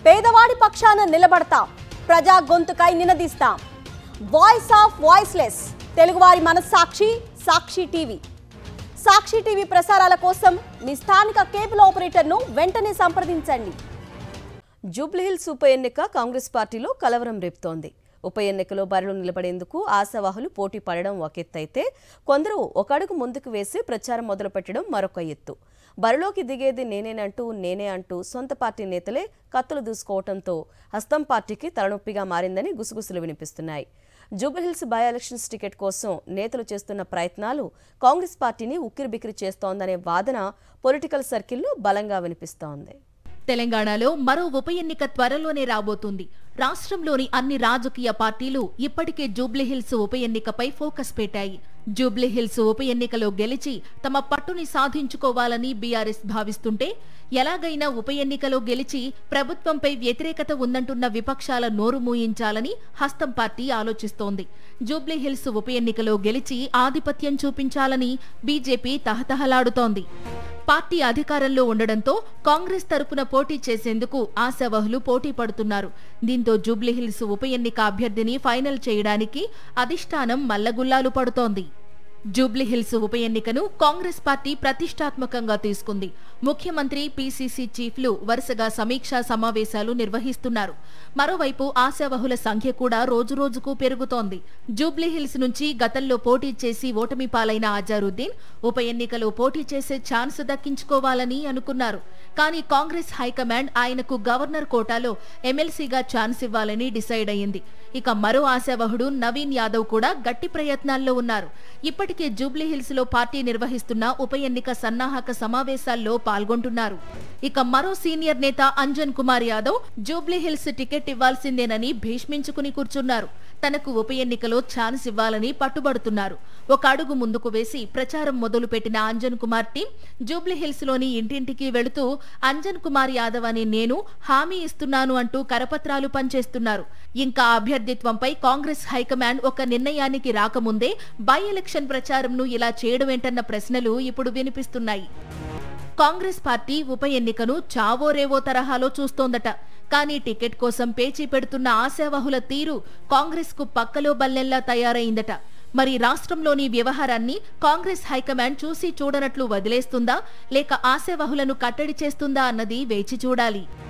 పేదవాడి పక్షాన నిలబడతాం, ప్రజా గొంతుకై నినదిస్తాం. వాయిస్ ఆఫ్ వాయిస్లెస్, తెలుగువారి మనస్సాక్షి సాక్షి టీవీ. సాక్షి టీవీ ప్రసారాల కోసం మీ స్థానిక కేబుల్ ఆపరేటర్ను వెంటనే సంప్రదించండి. జూబ్లీహిల్స్ ఉప ఎన్నిక కాంగ్రెస్ పార్టీలో కలవరం రేపుతోంది. ఉప ఎన్నికలో బరిలో నిలబడేందుకు ఆశావాహులు పోటీ పడడం ఒక ఎత్తైతే, కొందరు ఒక అడుగు ముందుకు వేసి ప్రచారం మొదలుపెట్టడం మరొక ఎత్తు. బరిలోకి దిగేది నేనే అంటూ సొంత పార్టీ నేతలే కత్తులు దూసుకోవడంతో హస్తం పార్టీకి తలనొప్పిగా మారిందని గుసగుసలు వినిపిస్తున్నాయి. జూబ్లీహిల్స్ బై ఎలక్షన్స్ టికెట్ కోసం నేతలు చేస్తున్న ప్రయత్నాలు కాంగ్రెస్ పార్టీని ఉక్కిరిబిక్కిరి చేస్తోందనే వాదన పొలిటికల్ సర్కిల్లో బలంగా వినిపిస్తోంది. తెలంగాణలో మరో ఉప ఎన్నిక త్వరలోనే రాబోతుంది. రాష్ట్రంలోని అన్ని రాజకీయ పార్టీలు ఇప్పటికే జూబ్లీహిల్స్ ఉప ఎన్నికపై ఫోకస్ పెట్టాయి. జూబ్లీహిల్స్ ఉప ఎన్నికలో గెలిచి తమ పట్టుని సాధించుకోవాలని బీఆర్ఎస్ భావిస్తుంటే, ఎలాగైనా ఉప ఎన్నికలో గెలిచి ప్రభుత్వంపై వ్యతిరేకత ఉందంటున్న విపక్షాల నోరు మూయించాలని హస్తం పార్టీ ఆలోచిస్తోంది. జూబ్లీహిల్స్ ఉప ఎన్నికలో గెలిచి ఆధిపత్యం చూపించాలని బీజేపీ తహతహలాడుతోంది. పార్టీ అధికారంలో ఉండడంతో కాంగ్రెస్ తరపున పోటీ చేసేందుకు ఆశావహులు పోటీ పడుతున్నారు. దీంతో జూబ్లీహిల్స్ ఉప ఎన్నిక అభ్యర్థిని ఫైనల్ చేయడానికి అధిష్టానం మల్లగుల్లాలు పడుతోంది. జూబ్లీహిల్స్ ఉప ఎన్నికను కాంగ్రెస్ పార్టీ ప్రతిష్టాత్మకంగా తీసుకుంది. ముఖ్యమంత్రి, పీసీసీ చీఫ్లు వరుసగా సమీక్షా సమావేశాలు నిర్వహిస్తున్నారు. మరోవైపు ఆశావహుల సంఖ్య కూడా రోజురోజుకు పెరుగుతోంది. జూబ్లీహిల్స్ నుంచి గతంలో పోటీ చేసి ఓటమి పాలైన అజారుద్దీన్ ఉప ఎన్నికలో పోటీ చేసే ఛాన్స్ దక్కించుకోవాలని అనుకున్నారు. కానీ కాంగ్రెస్ హైకమాండ్ ఆయనకు గవర్నర్ కోటాలో ఎమ్మెల్సీగా ఛాన్స్ ఇవ్వాలని డిసైడ్ అయ్యింది. ఇక మరో ఆశావహుడు నవీన్ యాదవ్ కూడా గట్టి ప్రయత్నాల్లో ఉన్నారు. ఇప్పటికే జూబ్లీహిల్స్ లో పార్టీ నిర్వహిస్తున్న ఉప ఎన్నిక సన్నాహక సమావేశాల్లో పాల్గొంటున్నారు. ఇక మరో సీనియర్ నేత అంజన్ కుమార్ యాదవ్ జూబ్లీహిల్స్ టికెట్ ఇవ్వాల్సిందేనని భీష్మించుకుని కూర్చున్నారు. తనకు ఉప ఎన్నికలో ఛాన్స్ ఇవ్వాలని పట్టుబడుతున్నారు. ఒక అడుగు ముందుకు వేసి ప్రచారం మొదలుపెట్టిన అంజన్ కుమార్ టీం జూబ్లీహిల్స్ లోని ఇంటింటికి వెళుతూ అంజన్ కుమార్ యాదవ్ అని నేను హామీ ఇస్తున్నాను అంటూ కరపత్రాలు పంచేస్తున్నారు. ఇంకా అభ్యర్థిత్వంపై కాంగ్రెస్ హైకమాండ్ ఒక నిర్ణయానికి రాకముందే బై ఎలక్షన్ ప్రచారంను ఇలా చేయడమేంటన్న ప్రశ్నలు ఇప్పుడు వినిపిస్తున్నాయి. కాంగ్రెస్ పార్టీ ఉప ఎన్నికను చావోరేవో తరహాలో చూస్తోందట. కానీ టికెట్ కోసం పేచీ పెడుతున్న ఆశావహుల తీరు కాంగ్రెస్ కు పక్కలో బల్లెల్లా తయారైందట. మరి రాష్ట్రంలోని వ్యవహారాన్ని కాంగ్రెస్ హైకమాండ్ చూసి చూడనట్లు వదిలేస్తుందా, లేక ఆశావహులను కట్టడి చేస్తుందా అన్నది వేచి చూడాలి.